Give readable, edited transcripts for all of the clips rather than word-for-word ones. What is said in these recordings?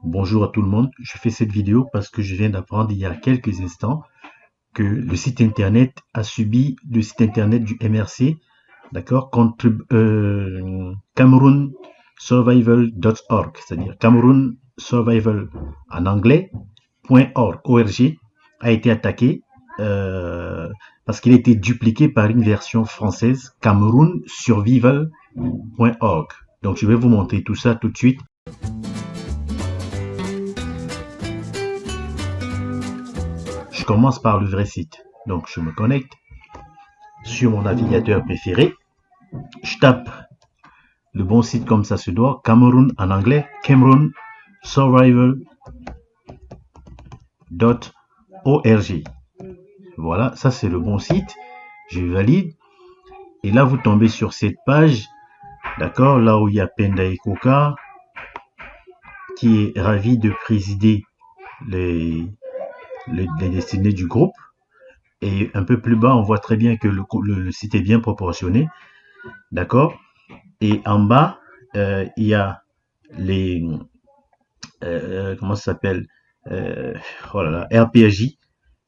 Bonjour à tout le monde, je fais cette vidéo parce que je viens d'apprendre il y a quelques instants que le site internet a subi le site internet du MRC, d'accord, contre Cameroon Survival.org, c'est-à-dire Cameroon Survival en anglais, .org, a été attaqué parce qu'il a été dupliqué par une version française, Cameroon Survival.org. Donc je vais vous montrer tout ça tout de suite. Je commence par le vrai site. Donc je me connecte sur mon navigateur préféré. Je tape le bon site comme ça se doit. Cameroun en anglais. Cameroon Survival.org. Voilà, ça c'est le bon site. Je valide. Et là vous tombez sur cette page. D'accord, là où il y a Penda Koka qui est ravi de présider les destinées du groupe. Et un peu plus bas, on voit très bien que le site est bien proportionné. D'accord. Et en bas, il y a les... comment ça s'appelle oh là là, RPJ.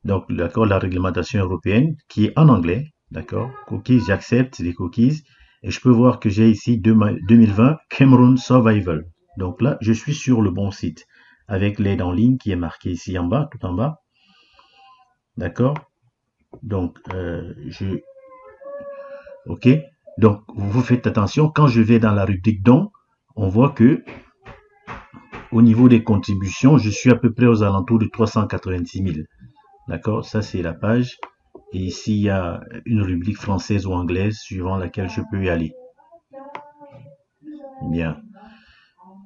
Donc, d'accord, la réglementation européenne qui est en anglais. D'accord. Cookies, j'accepte les cookies. Et je peux voir que j'ai ici 2020 Cameroon Survival. Donc là, je suis sur le bon site. Avec l'aide en ligne qui est marquée ici en bas, tout en bas. D'accord. Donc, ok. Donc, vous faites attention. Quand je vais dans la rubrique dons, on voit que au niveau des contributions, je suis à peu près aux alentours de 386 000. D'accord. Ça, c'est la page. Et ici, il y a une rubrique française ou anglaise suivant laquelle je peux y aller. Bien.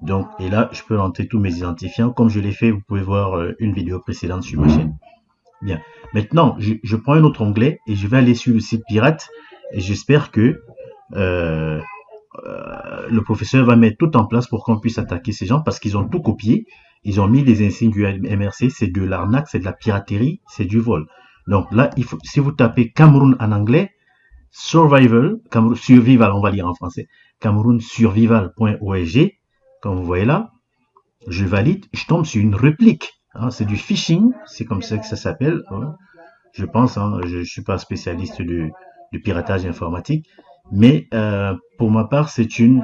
Donc, et là, je peux rentrer tous mes identifiants. Comme je l'ai fait, vous pouvez voir une vidéo précédente sur ma chaîne. Bien. Maintenant, je prends un autre onglet et je vais aller sur le site pirate. Et j'espère que le professeur va mettre tout en place pour qu'on puisse attaquer ces gens parce qu'ils ont tout copié. Ils ont mis les insignes du MRC. C'est de l'arnaque, c'est de la piraterie, c'est du vol. Donc là, il faut, si vous tapez Cameroun en anglais, survival, survival, on va lire en français, Cameroun survival.org, comme vous voyez là, je valide, je tombe sur une réplique. Hein, c'est du phishing, c'est comme ça que ça s'appelle. Hein. Je pense, hein, je ne suis pas spécialiste de piratage informatique, mais pour ma part, il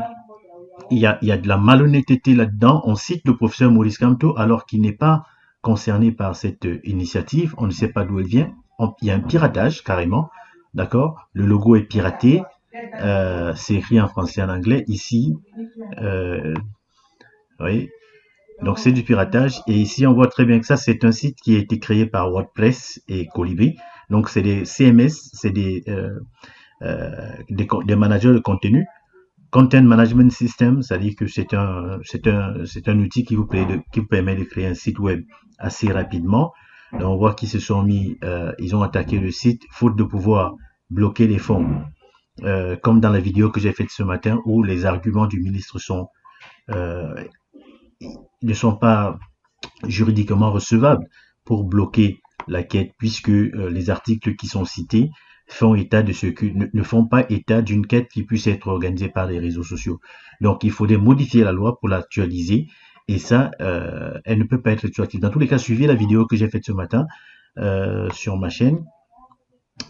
y a de la malhonnêteté là-dedans. On cite le professeur Maurice Kamto alors qu'il n'est pas concerné par cette initiative. On ne sait pas d'où elle vient. Il y a un piratage carrément, d'accord. Le logo est piraté. C'est écrit en français et en anglais ici. Oui. Donc c'est du piratage. Et ici on voit très bien que ça c'est un site qui a été créé par WordPress et Colibri. Donc c'est des CMS, c'est des managers de contenu. Content Management System, c'est-à-dire que c'est un outil qui vous permet de créer un site web assez rapidement. Donc on voit qu'ils se sont mis, ils ont attaqué le site faute de pouvoir bloquer les fonds. Comme dans la vidéo que j'ai faite ce matin où les arguments du ministre ne sont pas juridiquement recevables pour bloquer la quête puisque les articles qui sont cités font état de ce que ne font pas état d'une quête qui puisse être organisée par les réseaux sociaux. Donc il faudrait modifier la loi pour l'actualiser et ça, elle ne peut pas être rétroactive. Dans tous les cas, suivez la vidéo que j'ai faite ce matin sur ma chaîne.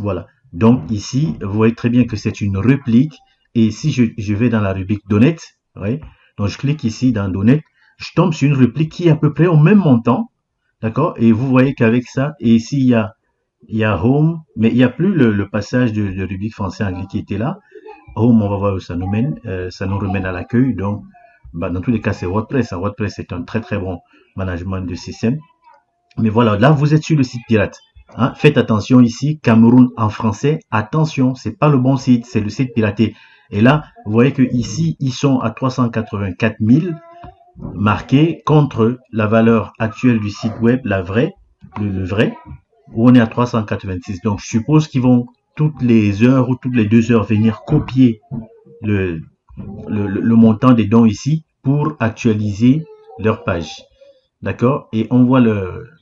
Voilà. Donc ici, vous voyez très bien que c'est une réplique et si je vais dans la rubrique Donate, ouais, donc je clique ici dans Donate, je tombe sur une réplique qui est à peu près au même montant, d'accord, et vous voyez qu'avec ça, et ici il y a Home, mais il n'y a plus le passage de rubrique français-anglais qui était là. Home, on va voir où ça nous mène, ça nous remène à l'accueil, donc bah, dans tous les cas c'est WordPress, hein. WordPress est un très très bon management de système, mais voilà, là vous êtes sur le site pirate. Hein, faites attention ici, Cameroun en français, attention, c'est pas le bon site, c'est le site piraté. Et là, vous voyez que ici, ils sont à 384 000 marqués contre la valeur actuelle du site web, la vraie, le vrai, où on est à 386. Donc, je suppose qu'ils vont toutes les heures ou toutes les 2 heures venir copier le montant des dons ici pour actualiser leur page. D'accord? Et on voit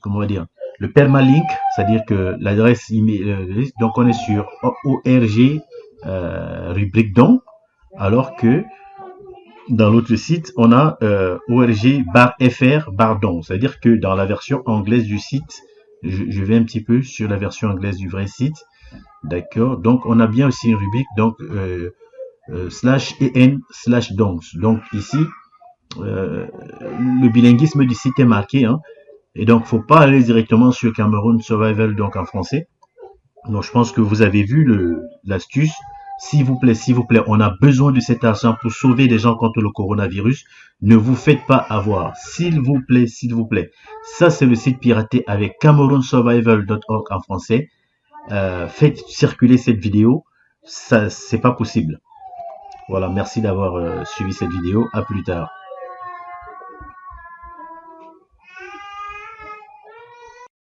comment on va dire, le permalink, c'est-à-dire que l'adresse email, donc on est sur ORG rubrique don, alors que dans l'autre site, on a org /fr /don. C'est-à-dire que dans la version anglaise du site, je vais un petit peu sur la version anglaise du vrai site. D'accord. Donc, on a bien aussi une rubrique, donc /en/dons. Donc ici, le bilinguisme du site est marqué, hein, et donc faut pas aller directement sur Cameroun Survival, donc en français. Donc je pense que vous avez vu l'astuce. S'il vous plaît, on a besoin de cet argent pour sauver des gens contre le coronavirus. Ne vous faites pas avoir. S'il vous plaît, s'il vous plaît. Ça, c'est le site piraté avec camerounsurvival.org en français. Faites circuler cette vidéo. Ça, c'est pas possible. Voilà, merci d'avoir suivi cette vidéo. À plus tard.